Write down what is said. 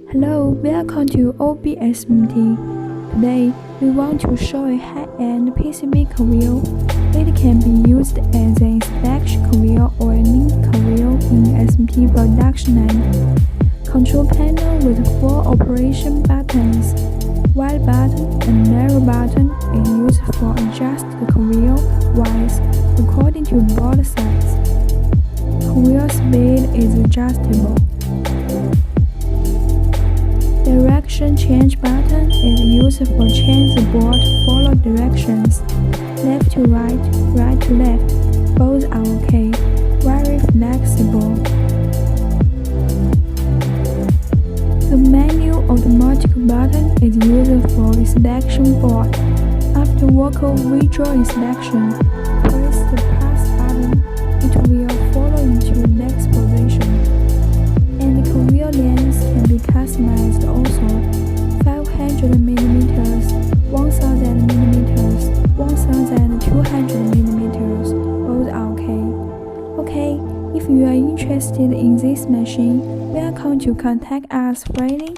Hello, welcome to OBSMT. Today, we want to show a high-end PCB conveyor. It can be used as an inspection conveyor or a link conveyor in SMT production line. Control panel with 4 operation buttons. Wide button and narrow button is used for adjust the conveyor wise according to board size. Conveyor speed is adjustable. Direction change button is used for change the board follow directions. Left to right, right to left, both are okay. Very flexible. The manual automatic button is used for inspection board. After vocal visual inspection, press the pass button. It will follow into the next position. And the conveyor length can be customized also. 500 mm, 1000 mm, 1200 mm, both are okay. Okay, if you are interested in this machine, welcome to contact us freely.